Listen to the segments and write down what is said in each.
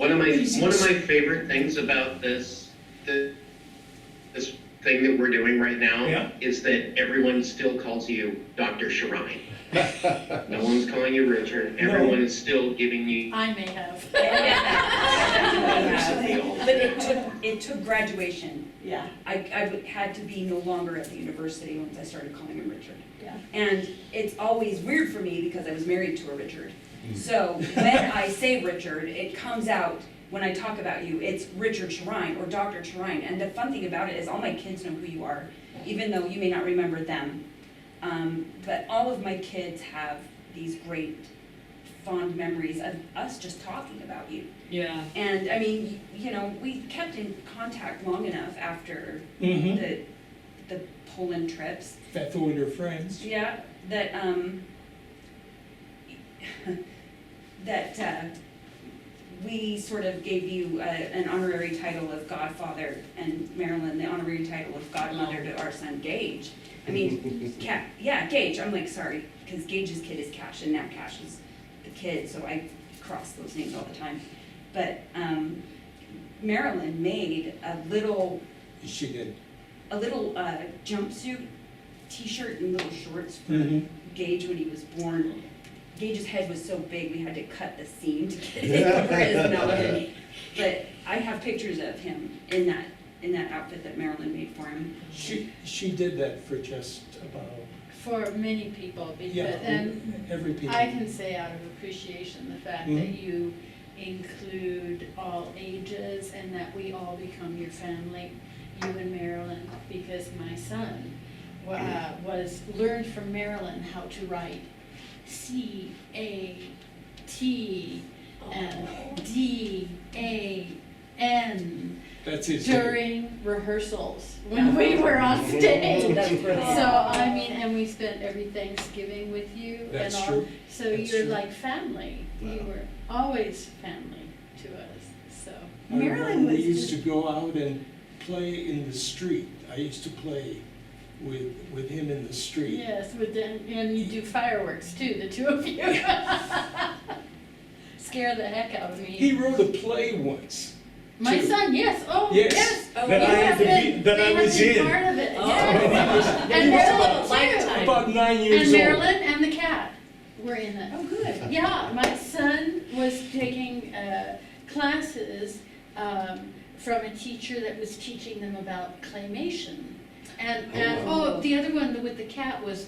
One of my favorite things about this thing that we're doing right now Yeah. is that everyone still calls you Dr. Sharine. No one's calling you Richard. Everyone is still giving you. I may have. But it took graduation. Yeah. I had to be no longer at the university once I started calling him Richard. Yeah. And it's always weird for me because I was married to a Richard. So when I say Richard, it comes out when I talk about you, it's Richard Sharine or Dr. Sharine. And the fun thing about it is all my kids know who you are, even though you may not remember them. But all of my kids have these great fond memories of us just talking about you. Yeah. And I mean, you know, we kept in contact long enough after Mm-hmm. the Poland trips. Bethel and her friends. Yeah, that that we sort of gave you an honorary title of godfather, and Marilyn the honorary title of godmother to our son Gage. I mean, Gage. I'm like, sorry, because Gage's kid is Cash, and now Cash is the kid, so I cross those names all the time. But Marilyn made a little She did. jumpsuit, t-shirt, and little shorts for Mhm. Gage when he was born. Gage's head was so big we had to cut the seam to get it over his nose. But I have pictures of him in that outfit that Marilyn made for him. She did that for just about, For many people, because, yeah, and every people. I can say out of appreciation, the fact that you include all ages and that we all become your family, you and Marilyn, because my son learned from Marilyn how to write CATDAN That's his. during rehearsals when we were on stage. That's brilliant. So, I mean, and we spent every Thanksgiving with you and That's all. true. So That's you're true. like family. You were always family to us, so. I remember Marilyn was we used to just- go out and play in the street. I used to play with him in the street. Yes, and you do fireworks too, the two of you. Scare the heck out of He me. wrote a play once. My too. son, yes, oh, Yes. yes. Oh, That You I have had to been- be, that they I have was been in. part of it, Oh. yes. And Marilyn too. Lifetime. About 9 years And old. Marilyn and the cat were in it. Oh, good. Yeah, my son was taking classes from a teacher that was teaching them about claymation. And the other one with the cat was,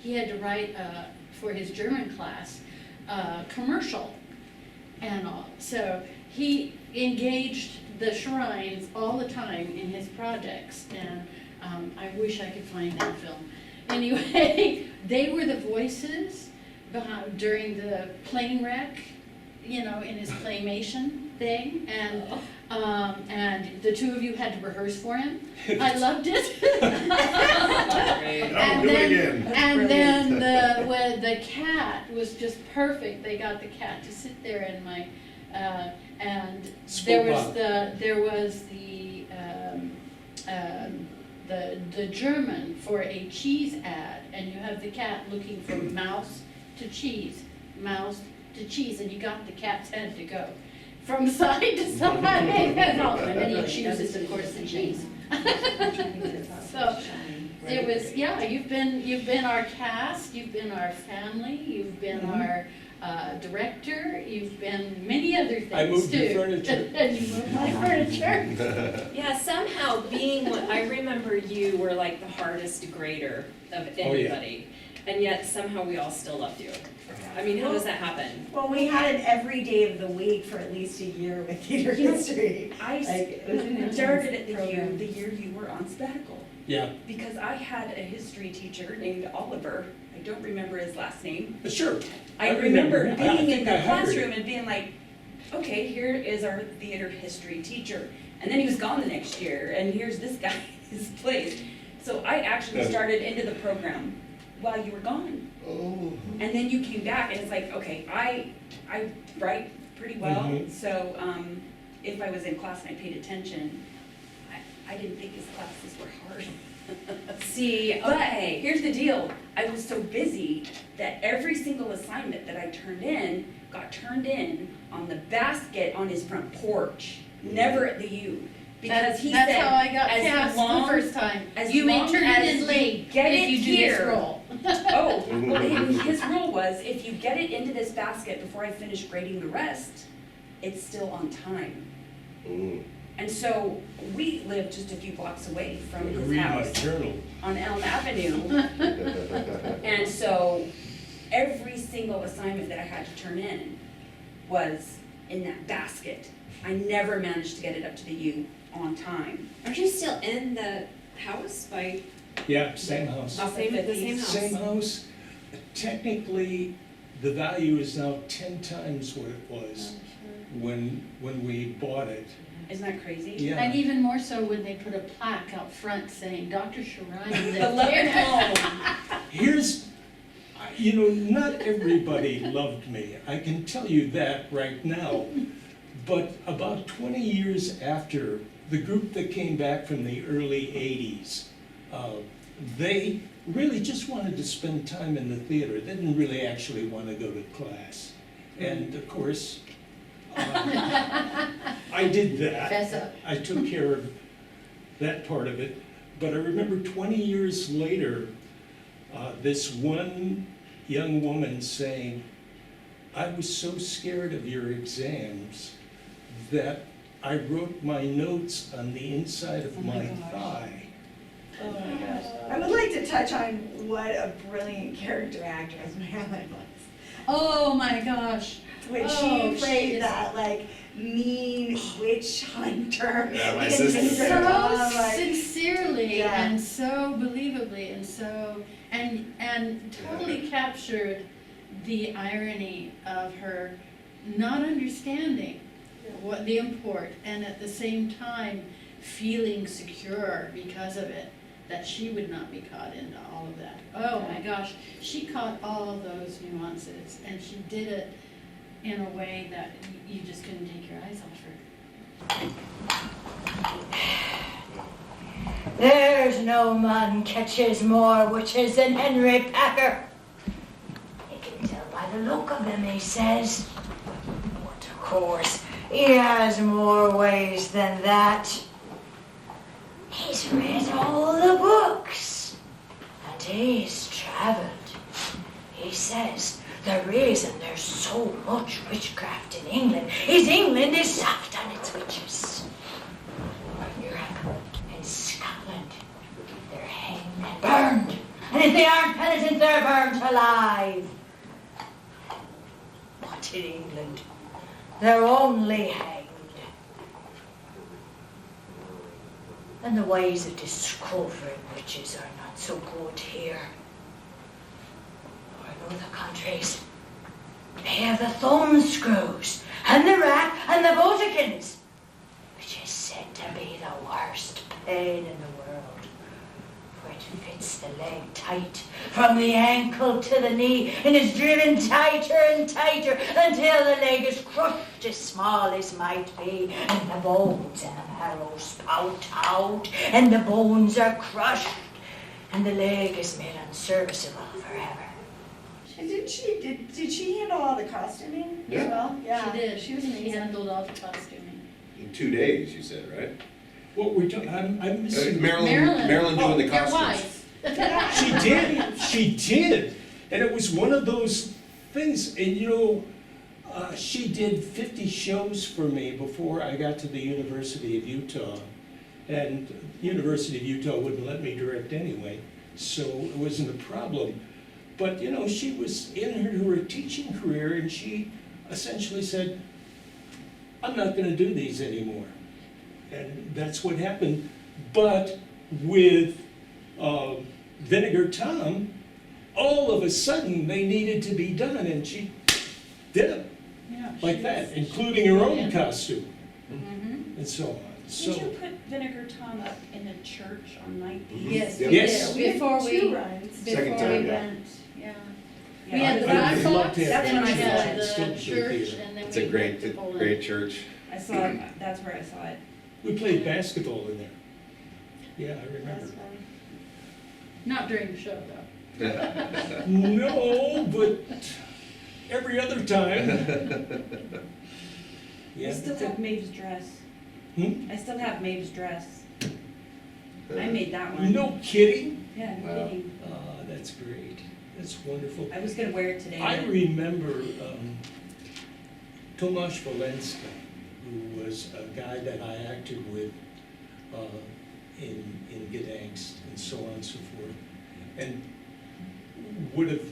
he had to write for his German class, commercial and all. So he engaged the Sharines all the time in his projects, and I wish I could find that film. Anyway, they were the voices during the plane wreck, you know, in his claymation thing, and the two of you had to rehearse for him. I loved it. Great. And then the cat was just perfect. They got the cat to sit there in my, and there was the German for a cheese ad, and you have the cat looking from mouse to cheese, and you got the cat's head to go from side to side. And then he chooses, of course, the cheese. So it was, yeah, you've been our cast, you've been our family, you've been our director, you've been many other things too. I moved your furniture. And you moved my furniture. Yeah, somehow I remember you were like the hardest grader of anybody, and yet somehow we all still loved you. I mean, how does that happen? Well, we had it every day of the week for at least a year with theater history. I Like, it was an started intense it program. the year you were on sabbatical. Yeah, Because I had a history teacher named Oliver. I don't remember his last name. sure. I I remember remember. being I in think the I hired classroom him. and being like, okay, here is our theater history teacher. And then he was gone the next year, and here's this guy's place. So I actually started into the program while you were gone. Oh. And then you came back, and it's like, okay, I write pretty well, Mhm. so if I was in class and I paid attention, I didn't think his classes were hard. See, But okay. here's the deal, I was so busy that every single assignment that I turned in got turned in on the basket on his front porch, never at the U. Because he said, That's how I got as cast long- the first time. as You may long turn as it in you late get if it you do this here. roll. oh, well, his rule was, if you get it into this basket before I finish grading the rest, it's still on time. And so, we live just a few blocks away from his Read my house journal. on Elm Avenue. And so, every single assignment that I had to turn in was in that basket. I never managed to get it up to the U on time. Aren't you still in the house by Yeah, same house. Off the of same house? Same house. Technically, the value is now 10 times what it was when we bought it. Isn't that crazy? Yeah. And even more so when they put a plaque out front saying, Dr. Sharine lived Beloved here." home. Here's, you know, not everybody loved me. I can tell you that right now. But about 20 years after, the group that came back from the early 80s, they really just wanted to spend time in the theater. They didn't really actually want to go to class. And of course, I did that. Fess up. I took care of that part of it. But I remember 20 years later, this one young woman saying, I was so scared of your exams that I wrote my notes on the inside of my thigh. Oh my gosh. I would like to touch on what a brilliant character actress Marilyn was. Oh my gosh. When Oh, she she played is- that like mean witch hunter. Yeah, my in sister. Mr. So Bob, like- sincerely Yeah. and so believably and so, and totally captured the irony of her not understanding what the import, and at the same time feeling secure because of it, that she would not be caught into all of that. Oh my gosh, she caught all of those nuances, and she did it in a way that you just couldn't take your eyes off her. There's no man catches more witches than Henry Packer. You can tell by the look of him, he says. But of course, he has more ways than that. He's read all the books, and he's travelled. He says the reason there's so much witchcraft in England is England is soft on its witches. In Europe, in Scotland, they're hanged and burned. And if they aren't penitent, they're burnt alive. But in England, they're only hanged. And the ways of discovering witches are not so good here. Or in other countries, they have the thumb screws, and the rack, and the botikins, which is said to be the worst pain in the world. For it fits the leg tight from the ankle to the knee, and is driven tighter and tighter until the leg is crushed as small as might be, and the bones and the marrow spout out, and the bones are crushed, and the leg is made unserviceable forever. And did she handle all the costuming as Yeah. well? Yeah. She did, She was she amazing. handled all the costuming. In 2 days, you said, right? What we're talking, I'm missing. Marilyn doing the Your costumes. wife. She did, and it was one of those things, and you know, she did 50 shows for me before I got to the University of Utah, and University of Utah wouldn't let me direct anyway, so it wasn't a problem. But you know, she was in her teaching career, and she essentially said, I'm not gonna do these anymore. And that's what happened. But with Vinegar Tom, all of a sudden they needed to be done, and she did them Yeah, like she that, was- including her own Yeah. costume Mhm. and so on. Did So you put Vinegar Tom up in the church on night B? Yes, Yep. we Yes. did, We had before two we, runs. Second before time, we yeah. went, yeah. Yeah. We had the I would Black love Box, to have That's then when we I saw had it. the Still church, here. and then It's we a great, went to Poland. great church. I saw it, that's where I saw it. we played basketball in there. Yeah, I remember. That's fun. Not during the show, though. No, but every other time. I Yeah. still have Maeve's dress. Hmm? I still have Maeve's dress. I made that one. No kidding? Yeah, no Wow. kidding. That's great. That's wonderful. I was gonna wear it today. I but- remember Tomasz Walenska, who was a guy that I acted with in Gdansk and so on and so forth, and would have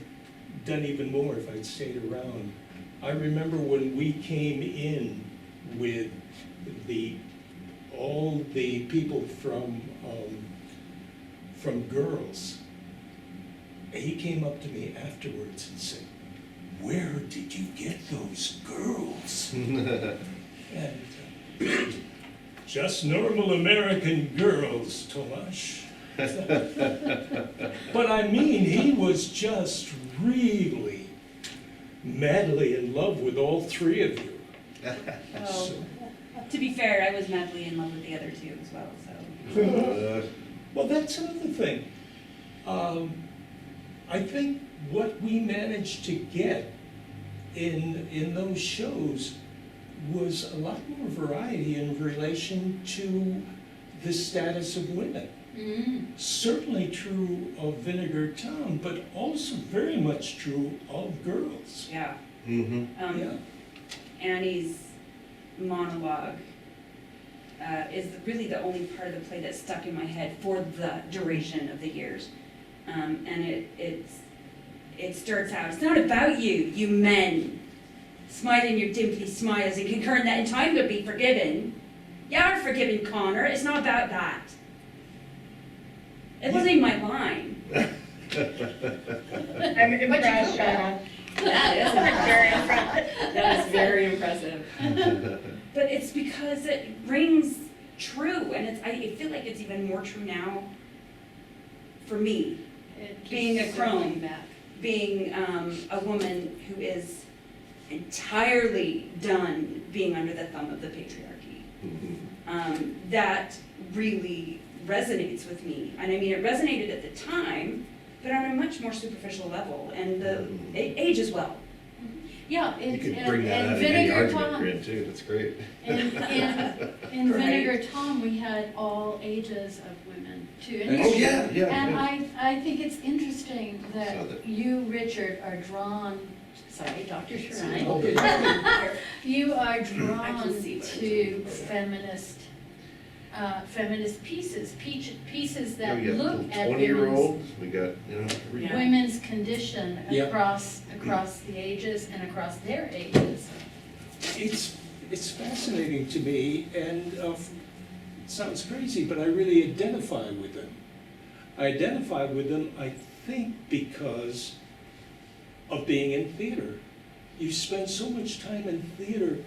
done even more if I'd stayed around. I remember when we came in with all the people from Girls, he came up to me afterwards and said, "Where did you get those girls?" And just normal American girls, Tomasz. But I mean, he was just really madly in love with all three of you. Well, So- to be fair, I was madly in love with the other two as well, so. Well, that's another thing. I think what we managed to get in those shows was a lot more variety in relation to the status of women. Mm. Certainly true of Vinegar Town, but also very much true of Girls. Yeah. Mm-hmm. Yeah. Annie's monologue is really the only part of the play that stuck in my head for the duration of the years. And it starts out, "It's not about you, you men. Smiling your dimply smiles and concurring that in time you'll be forgiven. You are forgiven, Connor. It's not about that." It wasn't even my line. I'm impressed, Sharon. That is Very impressed. That is very impressive. But it's because it rings true, and I feel like it's even more true now for me, It keeps Being a crone. circling back. being a woman who is entirely done being under the thumb of the patriarchy. That really resonates with me. And I mean, it resonated at the time, but on a much more superficial level, and it ages well. Yeah, You it's, could bring that and out in any Vinegar argument, Tom, Corinne, too, that's great. in Right. Vinegar Tom, we had all ages of women too. And Oh, yeah, yeah. And yeah. I think it's interesting Saw that that. you, Richard, are drawn, sorry, Dr. Shrine, Okay. you are I drawn can see what I'm to feminist pieces, pieces that We got look little at 20-year-olds, we got, every- Yeah. women's condition Yeah. across the ages and across their ages. It's fascinating to me, and it sounds crazy, but I really identify with them. I identify with them, I think, because of being in theater. You spend so much time in theater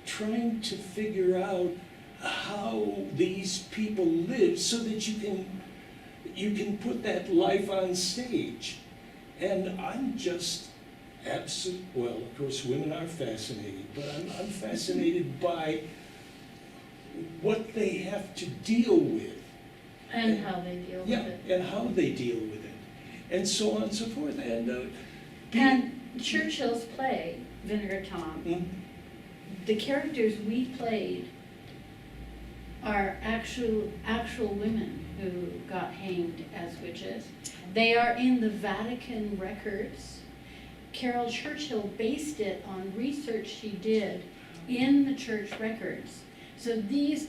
trying to figure out how these people live so that you can put that life on stage. And I'm just well, of course, women are fascinating, but I'm fascinated by what they have to deal with. And how they deal with Yeah, it. and how they deal with it, and so on and so forth. And And Churchill's play, Vinegar Tom, Mm, the characters we played are actual women who got hanged as witches. They are in the Vatican records. Carol Churchill based it on research she did in the church records. So this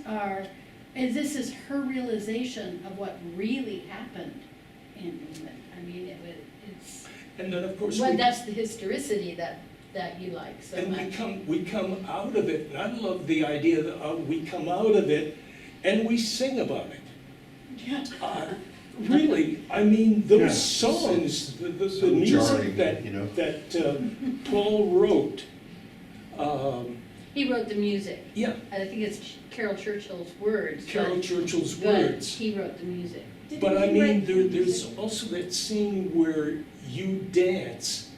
is her realization of what really happened in England. I mean, it's, and then, of course, well, we that's the historicity that you like so And much. we come out of it, and I love the idea that we come out of it and we sing about it. Yeah. Really, I mean, those Yeah. songs, the So music jarring, that, you know. that Paul wrote, He wrote the music. yeah, I think it's Carol Churchill's words. Carol but- Churchill's but words. he wrote the music. But I mean, there's also that scene where you dance.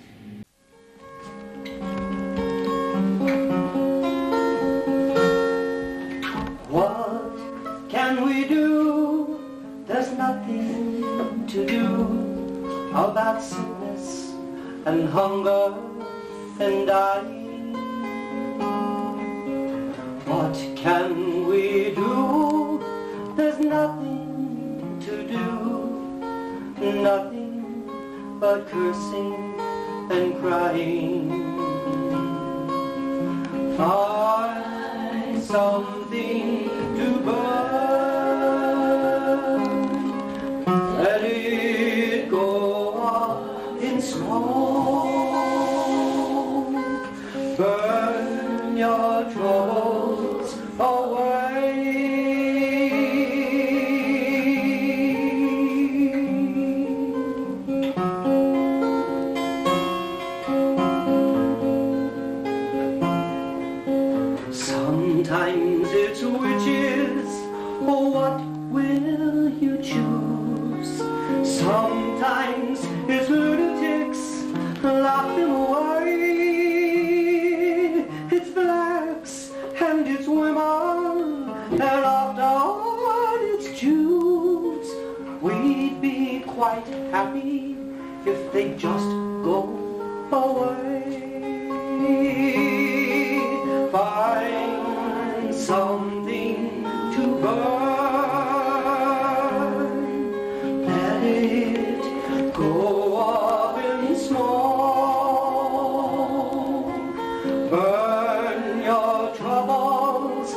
What can we do? There's nothing to do. sickness and hunger and dying. What can we do? There's nothing to do, nothing but cursing and crying. Find something to burn, let it go up in smoke, burn your troubles Sometimes it's witches, what will you choose? Sometimes it's lunatics, lock them away. It's blacks and it's women, and after all it's Jews. We'd be quite happy if they just go away. Find something to burn, let it go up in smoke, burn your troubles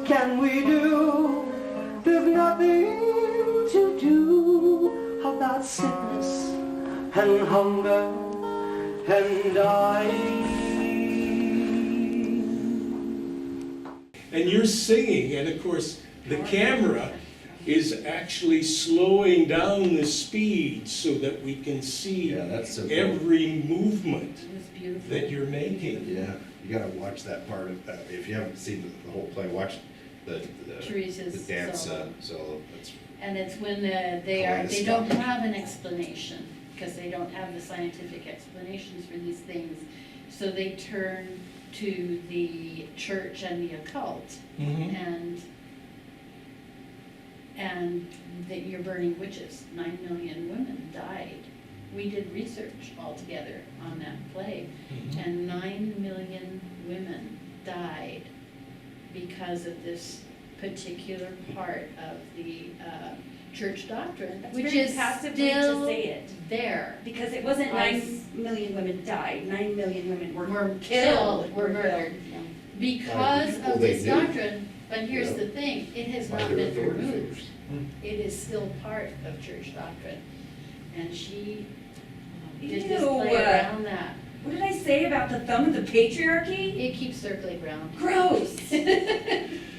Can we do? There's nothing to do about sickness and hunger and dying. And you're singing, and of course, the camera is actually slowing down the speed so that we can see Yeah, that's so cool. every movement It was beautiful. that you're making. Yeah, you gotta watch that part of, if you haven't seen the whole play, watch the Teresa's dance solo. solo. It's And it's when they don't have an explanation, because they don't have the scientific explanations for these things. So they turn to the church and the occult, Mhm. and that you're burning witches. 9 million women died. We did research all together on that play, and 9 million women died because of this particular part of the church doctrine, That's which very is passively to still say it. there. Because it wasn't I 9 million women died, 9 million women were Were killed. were murdered killed. because people of they this knew. doctrine. But here's Yeah. the thing, it has by not their been authority removed. figures. It is still part of church doctrine. And she did Ew, this play around that. What did I say about the thumb of the patriarchy? It keeps circling around. Gross.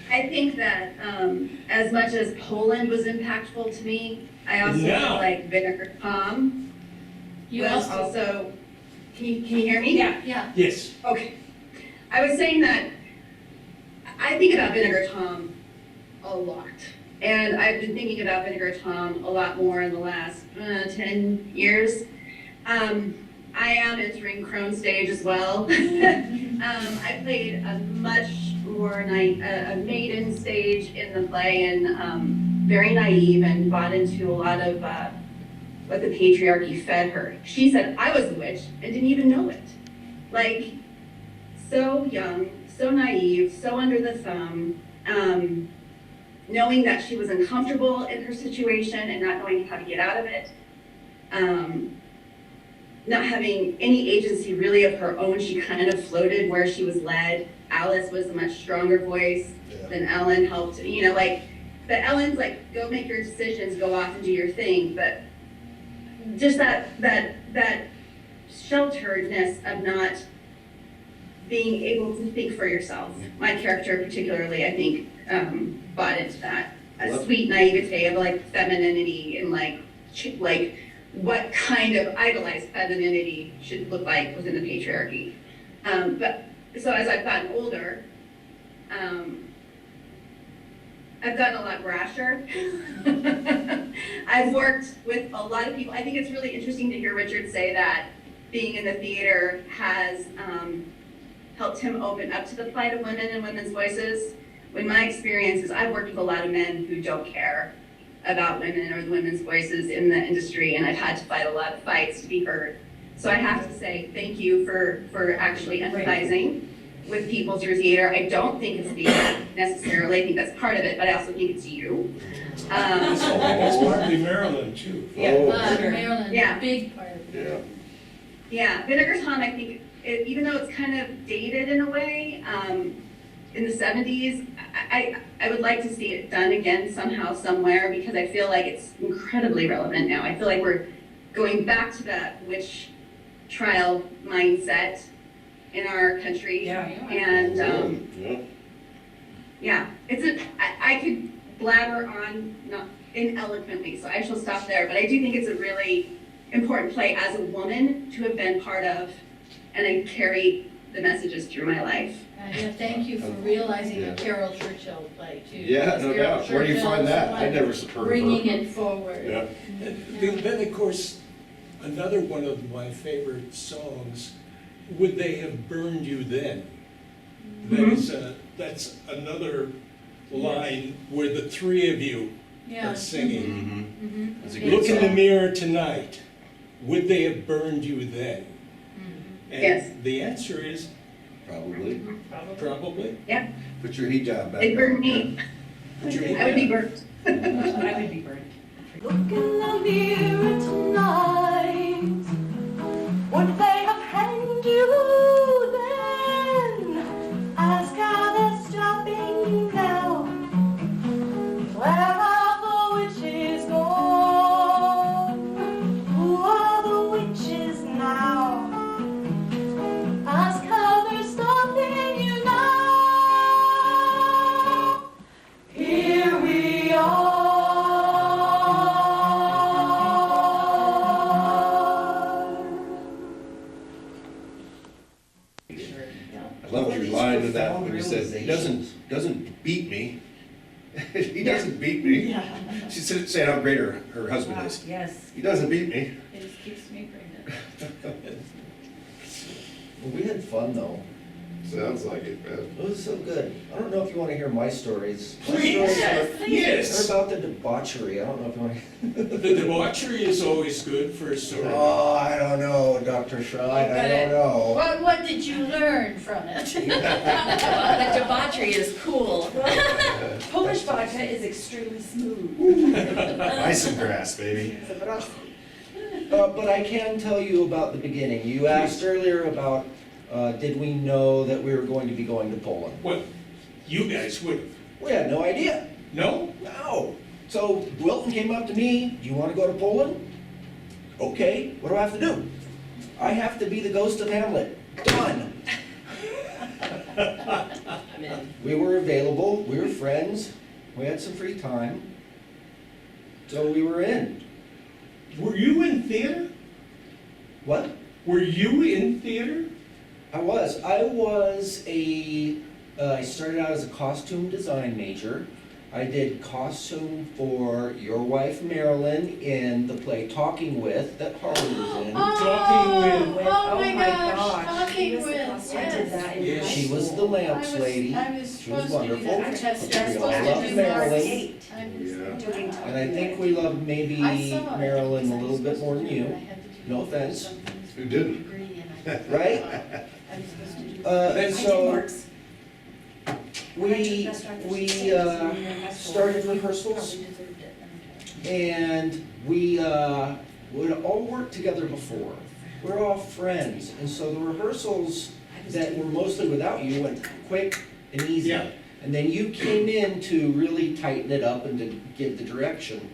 I think that as much as Poland was impactful to me, I also Yeah. feel like Vinegar Tom You was also, also, can you hear me? Yeah. yeah, Yes. Okay. I was saying that I think about Vinegar Tom a lot. And I've been thinking about Vinegar Tom a lot more in the last 10 years. I am entering Crone stage as well. I played a much more a maiden stage in the play, and very naive and bought into a lot of what the patriarchy fed her. She said I was a witch and didn't even know it. Like, so young, so naive, so under the thumb, knowing that she was uncomfortable in her situation and not knowing how to get out of it. Not having any agency really of her own, she kind of floated where she was led. Alice was a much stronger voice than Ellen, helped, but Ellen's like, go make your decisions, go off and do your thing, but just that shelteredness of not being able to think for yourself. My character particularly, I think, bought into that. A sweet naivete of like femininity and like what kind of idolized femininity should look like within the patriarchy. But so as I've gotten older, I've gotten a lot brasher. I've worked with a lot of people. I think it's really interesting to hear Richard say that being in the theater has helped him open up to the plight of women and women's voices. When my experience is I've worked with a lot of men who don't care about women or the women's voices in the industry, and I've had to fight a lot of fights to be heard. So I have to say thank you for actually empathizing with people through theater. I don't think it's theater necessarily. I think that's part of it, but I also think it's you. That's partly Maryland too. Maryland, Yeah. a big part of it. Yeah, Vinegar Tom, I think, even though it's kind of dated in a way, in the 70s, I would like to see it done again somehow, somewhere, because I feel like it's incredibly relevant now. I feel like we're going back to that witch trial mindset in our country. Yeah. And, yeah, I could blabber on, not ineloquently, so I shall stop there, but I do think it's a really important play as a woman to have been part of, and I carry the messages through my life. Yeah, thank you for realizing a Carol Churchill play too. Yeah, because no Carol doubt. Where do you Churchill find is that? the I one never heard of her. bringing it forward. Yeah. And then, of course, another one of my favorite songs, Would They Have Burned You Then? That's another line where the three of you Yeah. are singing. Mhm. That's a Big good Look in the song. mirror tonight, would they have burned you then? And Yes. the answer is Probably. probably. Put your hijab back They burned on. me. Put your I would be burnt. I would be burned. Look in the mirror tonight. Would they have hanged you then? Ask how they're stopping you now. Where are the witches gone? Who are the witches now? Ask how they're stopping you now. Here we are. I loved your line in that when you said, he doesn't beat me. He doesn't beat me. She said, saying how great her husband is. Yes. He doesn't beat me. It just keeps me pregnant. Well, we had fun though. Sounds like it, man. It was so good. I don't know if you want to hear my stories. My Please. stories Yes. are about the debauchery. I don't know if you want to. The debauchery is always good for a story. Oh, I don't know, Dr. Shrine. I don't know. What did you learn from it? The debauchery is cool. Polish vodka is extremely smooth. Isinglass, baby. But I can tell you about the beginning. You asked earlier about did we know that we were going to be going to Poland? Well, you guys would have. We had no idea. No? No. So Wilton came up to me, do you want to go to Poland? Okay, what do I have to do? I have to be the ghost of Hamlet. Done. I'm in. We were available, we were friends, we had some free time. So we were in. Were you in theater? What? Were you in theater? I was I started out as a costume design major. I did costume for Your Wife Marilyn in the play Talking With that Harley was in. Talking with- Oh my gosh, gosh. Talking He was the with, costume. yes. I did that in Yes. high She was school. the lamps lady. I was She was supposed to do wonderful. that test. We all supposed to loved do Marilyn. that. Eight. I was Yeah. Doing And I think we loved maybe I saw it Marilyn because a I little was bit supposed more to than do it. you. I had to do No offense. some things Who for didn't? my degree, and I Right? I was supposed to do. And I did so Mark's. we started rehearsals Probably deserved it. and we would all work together before. We're all friends, and so the rehearsals that were mostly without you went quick and easy. Yeah. And then you came in to really tighten it up and to give the direction.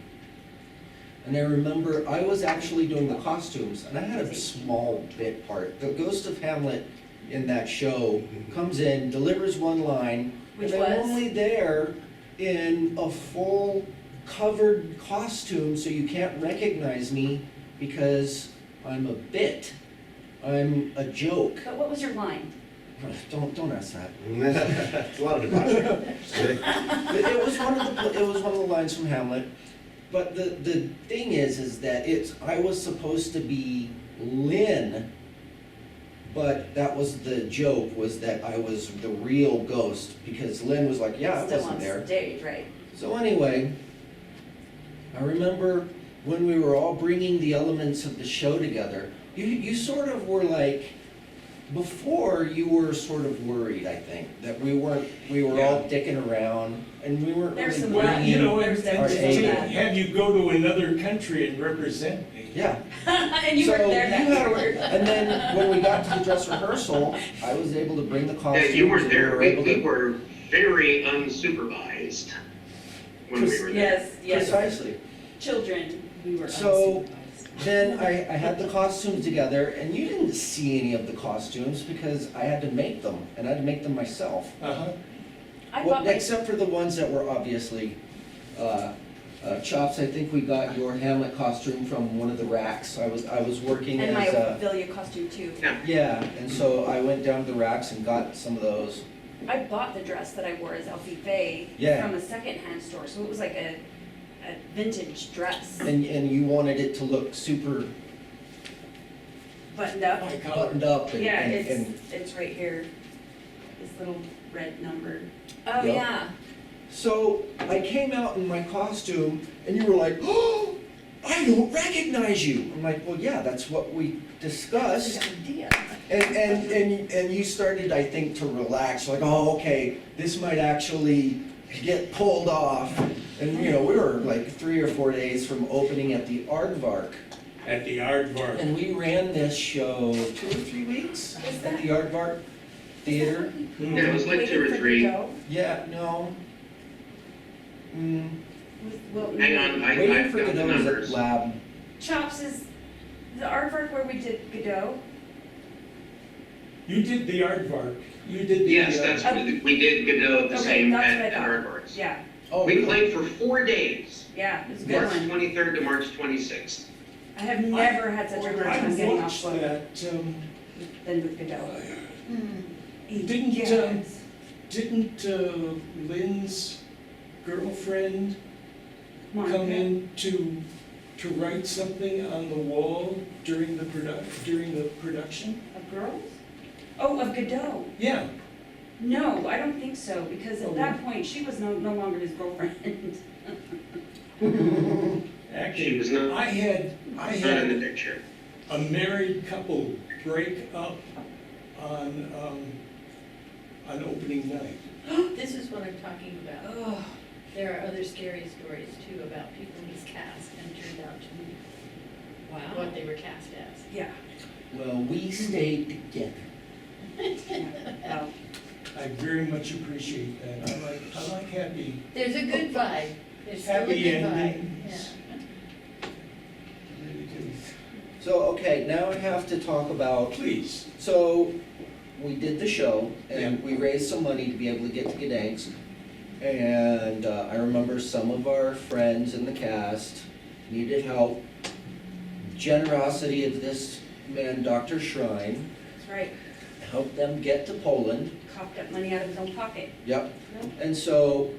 And I remember I was actually doing the costumes, and I had a small bit part. The Ghost of Hamlet in that show comes in, delivers one line, Which and I'm was? only there in a full covered costume, so you can't recognize me because I'm a bit. I'm a joke. But what was your line? Don't ask that. It's a lot of debauchery. It was one of the lines from Hamlet. But the thing is that I was supposed to be Lynn, but that was the joke, was that I was the real ghost, because Lynn was like, yeah, I Still wasn't on there. stage, right? So anyway, I remember when we were all bringing the elements of the show together, you sort of were like, before you were sort of worried, I think, that we were all dicking around and we weren't There's really some bringing You know, There's and definitely to that. have you go to another country and represent me. Yeah. And you So weren't there you that had year. And then when we got to the dress rehearsal, I was able to bring the Yeah, costumes. you weren't and there. able We to- were very unsupervised when we were there. Yes, yes. Precisely. Children, we were So- unsupervised. Then I had the costumes together, and you didn't see any of the costumes because I had to make them, and I had to make them myself. Uh-huh. I Well, bought my, except for the ones that were obviously, Chops, I think we got your Hamlet costume from one of the racks. I was working and my as a, Ophelia costume too. yeah, and so I went down to the racks and got some of those. I bought the dress that I wore as Elfie Faye Yeah. from a secondhand store, so it was like a vintage dress, And you wanted it to look super buttoned up. My color. buttoned up and, Yeah, and it's right here, this little red number. Oh, Yep. yeah. so I came out in my costume and you were like, oh, I don't recognize you. I'm like, well, yeah, that's what we discussed. idea. And you started, I think, to relax, like, oh, okay, this might actually get pulled off. And, you know, we were like 3 or 4 days from opening at the Aardvark. At the Aardvark. And we ran this show 2 or 3 weeks at the Aardvark Theater. Yeah, it was like 2 or Waiting for 3. Godot Yeah, no. with Wilton. Hang on, Waiting I've for got the Godot was at numbers. Lab. Chops is the aardvark where we did Godot. You did the Aardvark. You did the. Yes, that's, we did Godot at the Okay, same, that's at what I thought. Aardvarks. Yeah, Oh, We really? played for 4 days, yeah, it was a good March one. 23rd to March 26th. I have never had such a hard time I getting off watched book that, than with Godot. didn't Lynn's girlfriend come Monica. in to write something on the wall during the production? Of girls? Oh, of Godot. Yeah. No, I don't think so, because Oh. at that point, she was no longer his girlfriend. She Actually, was not, I had not in the picture. a married couple break up on opening night. This is what I'm talking about. Oh, There are other scary stories too about people he's cast and turned out to be Wow. what they were cast as. yeah. Well, we stayed together. Well, I very much appreciate that. I like happy, There's a good vibe. There's still a happy good vibe. endings. Yeah. I really do. So, okay, now I have to talk about, Please. so we did the show and Yeah. we raised some money to be able to get to Gdansk. And I remember some of our friends in the cast needed help. Generosity of this man, Dr. Shrine, that's right. helped them get to Poland. Coughed up money out of his own pocket. Yep. And so,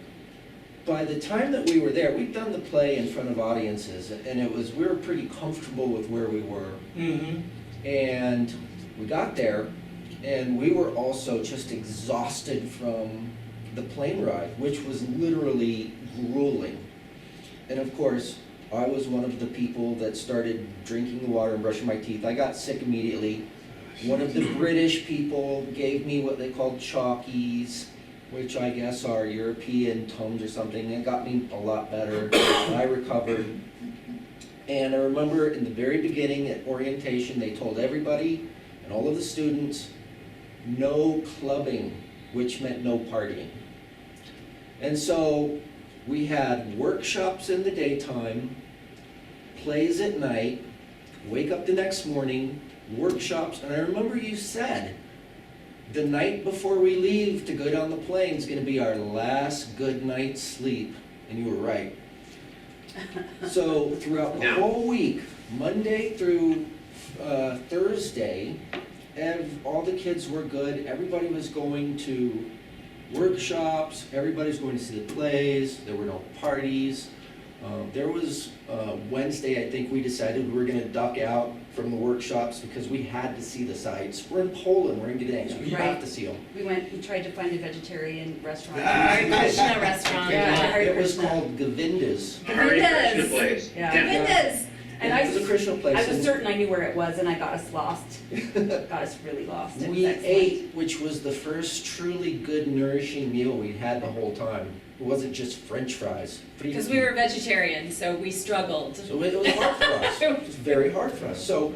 by the time that we were there, we'd done the play in front of audiences, and we were pretty comfortable with where we were. Mm-hmm. And we got there, and we were also just exhausted from the plane ride, which was literally grueling. And of course, I was one of the people that started drinking the water and brushing my teeth. I got sick immediately. One of the British people gave me what they called chalkies, which I guess are European Tums or something. It got me a lot better. I recovered. And I remember in the very beginning at orientation, they told everybody and all of the students, no clubbing, which meant no partying. And so we had workshops in the daytime, plays at night, wake up the next morning, workshops, and I remember you said, the night before we leave to go down the plane is gonna be our last good night's sleep, and you were right. So throughout the Yeah. whole week, Monday through Thursday, all the kids were good, everybody was going to workshops, everybody's going to see the plays, there were no parties. There was Wednesday, I think we decided we were gonna duck out from the workshops because we had to see the sights. We're in Poland, we're in Gdańsk, we have Right. to see them. We tried to find a vegetarian restaurant. Hare Krishna restaurant. Yeah, Hare It was Krishna. called Govinda's. Hare Krishna Govinda's. place. Yeah. Definitely. Govinda's. And It was a Krishna place. I was and certain I knew where it was, and I got us lost. Got us really lost. It was We excellent. ate, which was the first truly good nourishing meal we'd had the whole time. It wasn't just French fries. Because we were vegetarians, so we struggled. So it was hard for us. It was very hard for us. So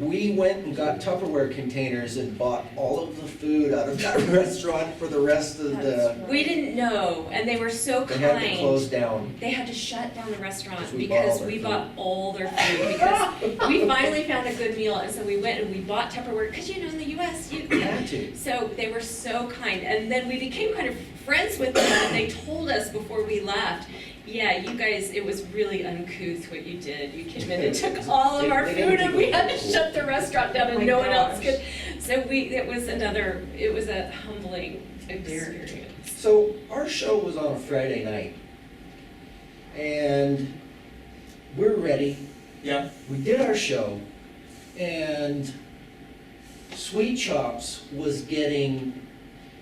we went and got Tupperware containers and bought all of the food out of that restaurant for the rest of the, We didn't know, and they were so they had to close kind. down. They had to shut down the restaurant Because we bought all because their we food. bought all their food. Because we finally found a good meal, and so we went and we bought Tupperware, because you know, in the US, you Had to. So they were so kind, and then we became kind of friends with them, and they told us before we left, yeah, you guys, it was really uncouth what you did. You came in and took all of our They food, didn't and do we it had to cool. shut the restaurant down, Oh and my no one else gosh. could. So it was a humbling experience. So our show was on a Friday night. And we're ready. Yeah. We did our show, and Sweet Chops was getting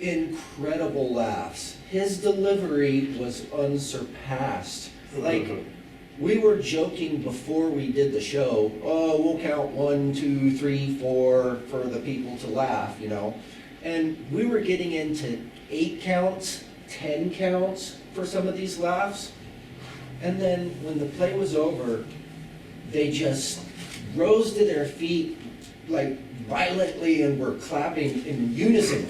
incredible laughs. His delivery was unsurpassed. Like, we were joking before we did the show, oh, we'll count 1, 2, 3, 4 for the people to laugh, you know? And we were getting into 8 counts, 10 counts for some of these laughs. And then when the play was over, they just rose to their feet like violently and were clapping in unison.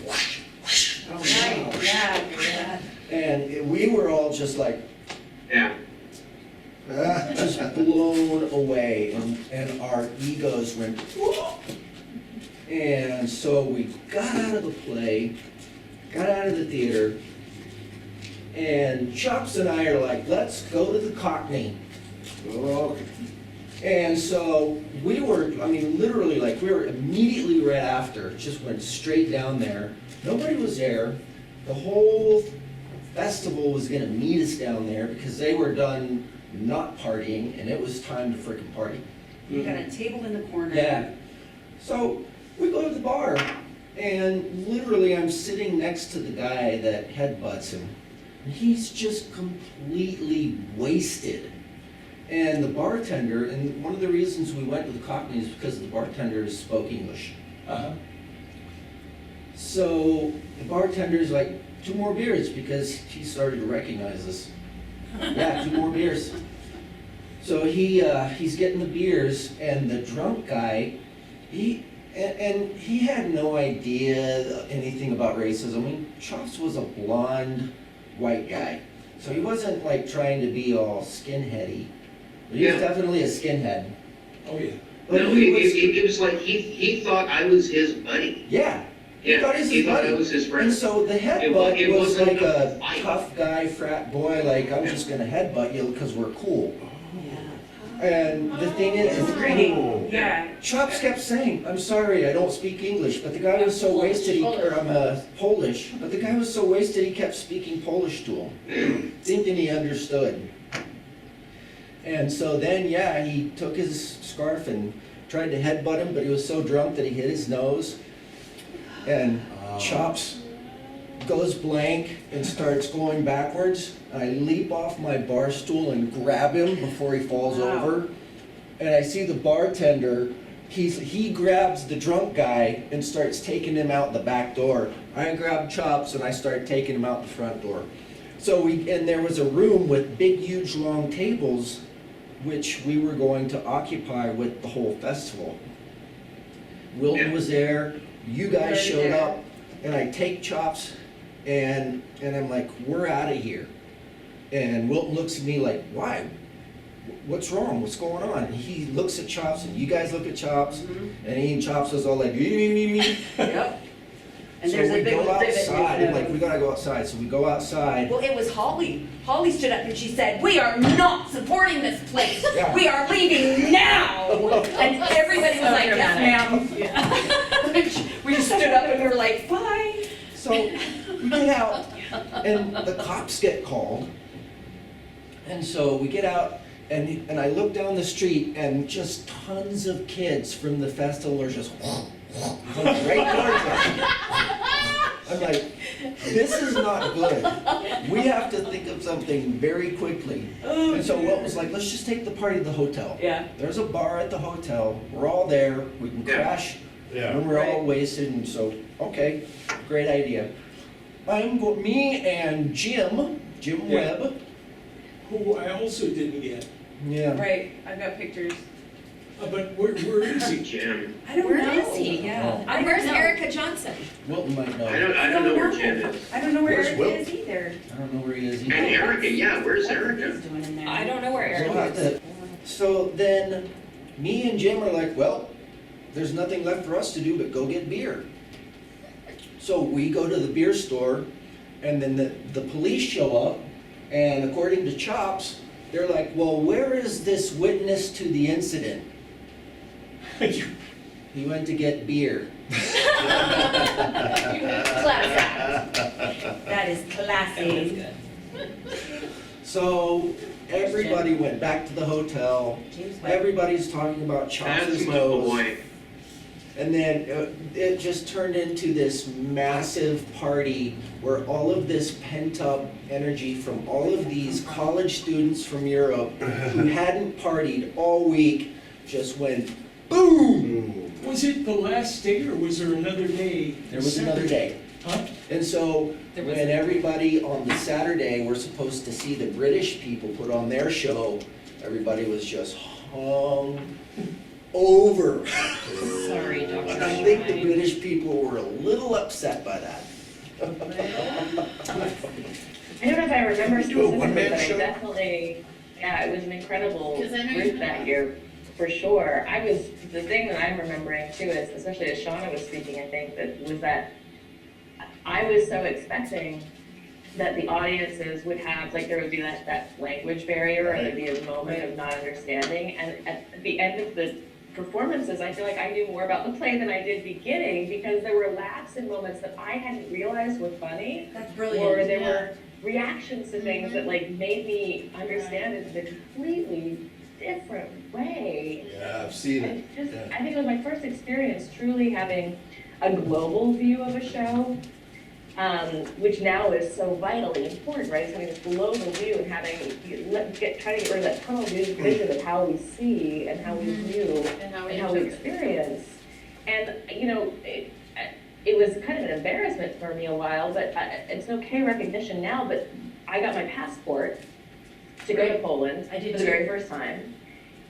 Oh, right, yeah. And we were all just like, Yeah. just blown away, and our egos went, whoa. And so we got out of the play, got out of the theater, and Chops and I are like, let's go to the Cockney. Okay. And so we were, I mean, literally, like, we were immediately right after, just went straight down there. Nobody was there. The whole festival was gonna meet us down there because they were done not partying, and it was time to frickin' party. You got a table in the corner. Yeah. So we go to the bar, and literally I'm sitting next to the guy that headbutts him. And he's just completely wasted. And the bartender, and one of the reasons we went to the Cockney is because the bartender spoke English. Uh-huh. So the bartender's like, 2 more beers, because he started to recognize us. Yeah, 2 more beers. So he's getting the beers, and the drunk guy, he had no idea anything about racism. I mean, Chops was a blonde, white guy. So he wasn't like trying to be all skinheady. But he was Yeah. definitely a skinhead. Oh, yeah. But No, he it, was- it was like he thought I was his buddy. Yeah. Yeah, thought he was he his thought buddy. I was his friend. And so the It headbutt was wasn't like a fight. tough guy, frat boy, like, I'm just gonna headbutt you because we're cool. And the thing is, Great, yeah. Chops kept saying, I'm sorry, I don't speak English, but the guy was so wasted, or I'm Polish, but the guy was so wasted he kept speaking Polish to him, thinking he understood. And so then, yeah, he took his scarf and tried to headbutt him, but he was so drunk that he hit his nose. And Chops goes blank and starts going backwards. I leap off my bar stool and grab him before he falls Wow. over. And I see the bartender, he grabs the drunk guy and starts taking him out the back door. I grab Chops and I start taking him out the front door. So and there was a room with big, huge, long tables, which we were going to occupy with the whole festival. Wilton Yeah. was there, you guys Already showed there. up, and I take Chops, and I'm like, we're out of here. And Wilton looks at me like, why? What's wrong? What's going on? And he looks at Chops, and you guys look at Chops, and he and Chops was all like, Yep. And so there's a we big go old divot. outside, and like, we gotta go outside, so we go outside. Well, it was Holly. Holly stood up and she said, "We are not supporting this place. Yeah. We are leaving now." And everybody was So like, "Yes, dramatic. ma'am." out. And the cops get called. And so we get out, and I look down the street, and just tons of kids from the festival are just going right towards us. I'm like, this is not good. We have to think of something very quickly. And so Walt was like, let's just take the party to the hotel. Yeah. There's a bar at the hotel. We're all there. We can Yeah. crash. Yeah. When we're all Right. wasted, and so, okay, great idea. Me and Jim Yeah. Webb. Who I also didn't get. Yeah. Right, I've got pictures. But where is he? Jim. I don't Where know. is he? Yeah. And where's know. Erica Johnson? Wilton might know. I don't know where Jim is. I don't know where Where's Eric Will? is either. I don't know where he is And either. Erica, yeah, where's What Erica? he's doing in there. I don't know where We'll have Erica is. to- So then, me and Jim are like, well, there's nothing left for us to do but go get beer. So we go to the beer store, and then the police show up, and according to Chops, they're like, well, where is this witness to the incident? He went to get beer. That is classy. So everybody went back to the hotel. James Webb. Everybody's talking about Chops' That's my nose. boy. And then it just turned into this massive party where all of this pent-up energy from all of these college students from Europe who hadn't partied all week just went boom. Was it the last day or was there another day? There was another day. Huh? And so There was- when everybody on the Saturday were supposed to see the British people put on their show, everybody was just hung over. Sorry, Dr. And I think the Shine. British people were a little upset by that. I don't know if I remember You do a specifically, one-man but I show? definitely, yeah, it was an incredible 'Cause I know group you- that year, for sure. The thing that I'm remembering too is, especially as Shauna was speaking, I think, that I was so expecting that the audiences would have, like, there would be that language barrier, or there'd be a moment of not understanding, and at the end of the performances, I feel like I knew more about the play than I did beginning, because there were laughs and moments that I hadn't realized were funny, That's or brilliant. there Yeah. were reactions to things that like made me understand it in a completely different way. Yeah, I've seen it. It just, Yeah. I think it was my first experience truly having a global view of a show, which now is so vitally important, right? It's having this global view and having, trying to get rid of that tunnel vision of how we see and how we view And how and how we experience. And, you know, it was kind of an embarrassment for me a while, but it's an okay recognition now, but I got my passport to go to Poland I did for the too. very first time.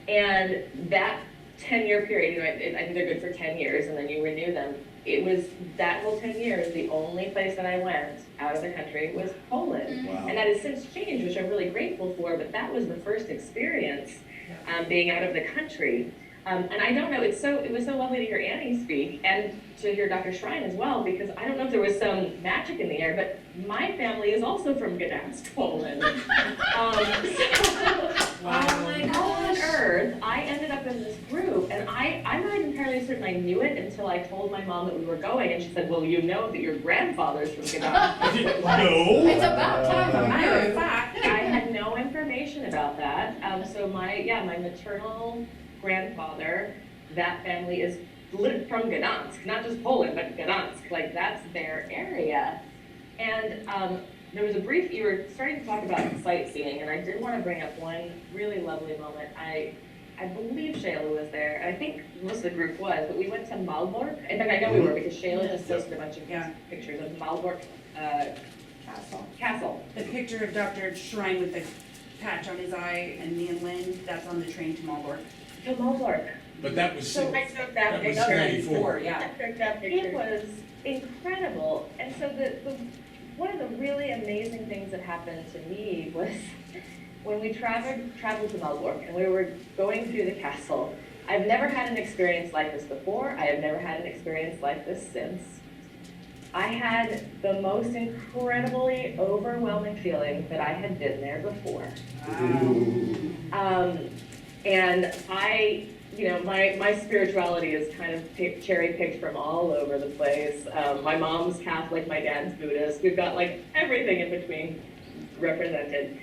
And that 10-year period, you know, I think they're good for 10 years and then you renew them. It was that whole 10 years, the only place that I went out of the country was Poland. Wow. And that has since changed, which I'm really grateful for, but that was the first experience being out of the country. And I don't know, it was so lovely to hear Annie speak and to hear Dr. Shrine as well, because I don't know if there was some magic in the air, but my family is also from Gdansk, Poland. How on earth I ended up in this group, and I'm not entirely certain I knew it until I told my mom that we were going, and she said, well, you know that your grandfather's from Gdansk. No. It's about time. Matter of fact, I had no information about that. So my maternal grandfather, that family is lived from Gdansk, not just Poland, but Gdansk, like that's their area. And there was a brief, you were starting to talk about sightseeing, and I did want to bring up one really lovely moment. I believe Shayla was there, and I think most of the group was, but we went to Malbork. In fact, I know we were, because Shayla has posted a bunch of pictures of Malbork Castle. The picture of Dr. Shrine with the patch on his eye and me and Lynn, that's on the train to Marlborough. To Malbork. But that was, So I took that that was picture. 94. Yeah. I took that picture. It was incredible. And so one of the really amazing things that happened to me was when we traveled to Malbork and we were going through the castle. I've never had an experience like this before. I have never had an experience like this since. I had the most incredibly overwhelming feeling that I had been there before. And you know, my spirituality is kind of cherry picked from all over the place. My mom's Catholic, my dad's Buddhist. We've got like everything in between represented.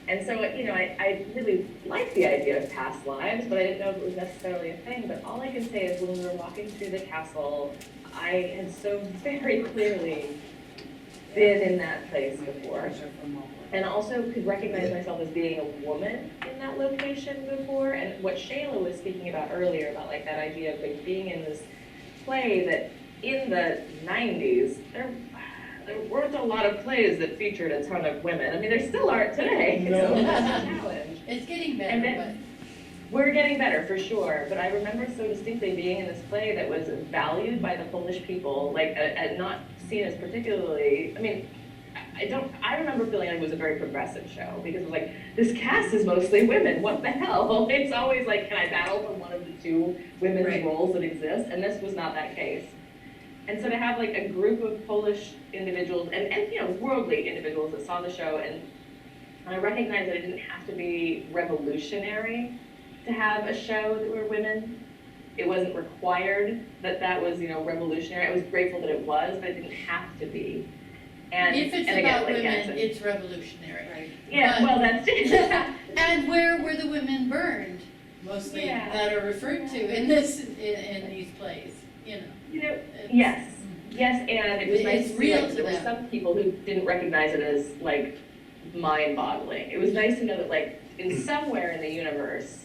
And so, you know, I really liked the idea of past lives, but I didn't know if it was necessarily a thing. But all I can say is when we were walking through the castle, I had so very clearly been in that place before. And also could recognize myself as being a woman in that location before. And what Shayla was speaking about earlier, about like that idea of like being in this play that in the 90s, there weren't a lot of plays that featured a ton of women. I mean, there still aren't today. No. So that's a challenge. It's getting better, And but. then, we're getting better for sure, but I remember so distinctly being in this play that was valued by the Polish people, like, and not seen as particularly, I mean, I remember feeling like it was a very progressive show, because it was like, this cast is mostly women, what the hell? It's always like, can I battle for one of the two women's roles that exist? And this was not that case. And so to have like a group of Polish individuals, and you know, worldly individuals that saw the show, and I recognized that it didn't have to be revolutionary to have a show that were women. It wasn't required that that was, you know, revolutionary. I was grateful that it was, but it didn't have to be. And If it's and again, about like, women, it's revolutionary. Right. Yeah, well, that's And where were the women burned, mostly, Yeah. that are referred to in this, in these plays, you know? You know, It's- yes, and it was nice It's to see, real like, to there were them. some people who didn't recognize it as like mind-boggling. It was nice to know that like in somewhere in the universe,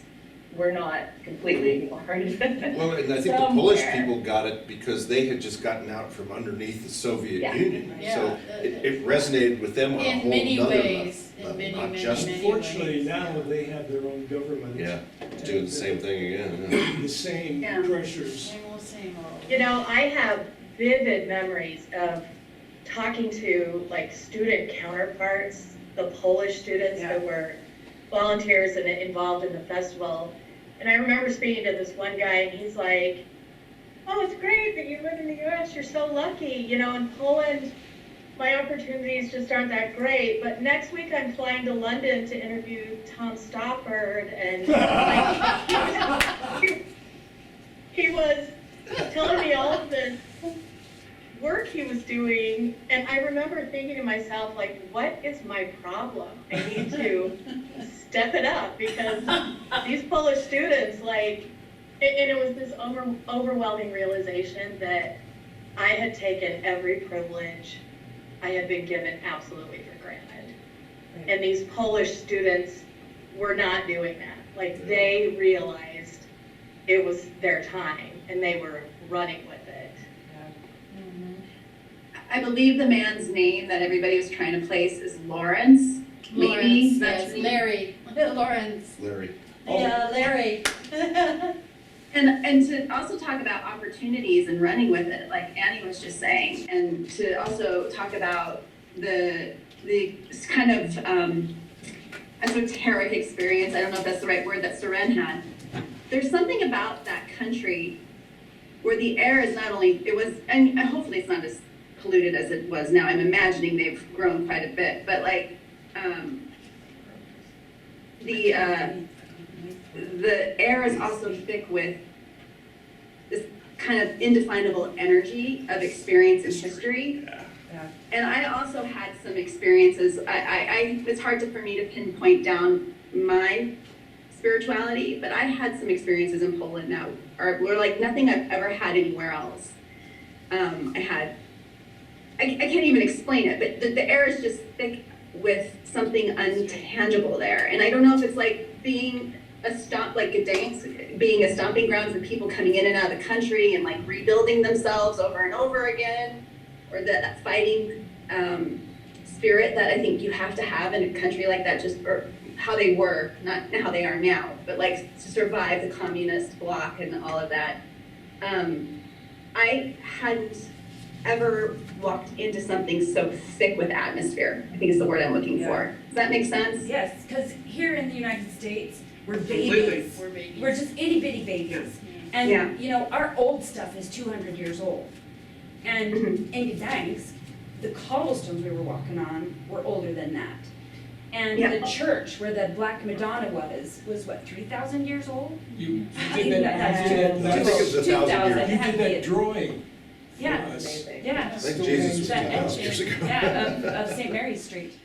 we're not completely ignored. Well, and I think the Polish people got it because they had just gotten out from underneath the Soviet Yeah. Union. Yeah. So it resonated with them on a In whole many nother ways, in level, many, not many, just, many Fortunately, ways, now yeah. they have their own government. yeah, doing the same thing again, yeah. The same Yeah. pressures. Same old, same old. You know, I have vivid memories of talking to like student counterparts, the Polish students Yeah. who were volunteers and involved in the festival. And I remember speaking to this one guy and he's like, oh, it's great that you live in the US, you're so lucky. You know, in Poland, my opportunities just aren't that great. But next week I'm flying to London to interview Tom Stoppard, and he was telling me all of this work he was doing, and I remember thinking to myself, like, what is my problem? I need to step it up, because these Polish students, like, and it was this overwhelming realization that I had taken every privilege I had been given absolutely for granted. And these Polish students were not doing that. Like, they realized it was their time, and they were running with it. I believe the man's name that everybody was trying to place is Lawrence. Maybe Lawrence, that's yes, the- Larry, Lawrence. Larry. Yeah, Larry. And to also talk about opportunities and running with it, like Annie was just saying, and to also talk about the kind of esoteric experience, I don't know if that's the right word, that Seren had. There's something about that country where the air is not only, it was, and hopefully it's not as polluted as it was now. I'm imagining they've grown quite a bit, but like, the air is also thick with this kind of indefinable energy of experience and history. And I also had some experiences, it's hard for me to pinpoint down my spirituality, but I had some experiences in Poland now, were like nothing I've ever had anywhere else. I can't even explain it, but the air is just thick with something untangible there. And I don't know if it's like being a stomping ground for people coming in and out of the country and like rebuilding themselves over and over again, or that fighting spirit that I think you have to have in a country like that, just or how they were, not how they are now, but like to survive the communist bloc and all of that. I hadn't ever walked into something so thick with atmosphere, I think is the word I'm looking for. Does that make sense? Yes, because here in the United States, we're Completely. babies. We're babies. We're just itty bitty babies. And, Yeah. you know, our old stuff is 200 years old. And in Gdańsk, the cobblestones we were walking on were older than that. And Yeah. the church where the Black Madonna was what, 3,000 years old? You I did think that, that's you did I that, think it was 1,000 2,000. years. you Had did to be that a- drawing for Yeah. us. Yeah. I think Jesus was That 2,000 years etching, ago. yeah, of St. Mary's Street.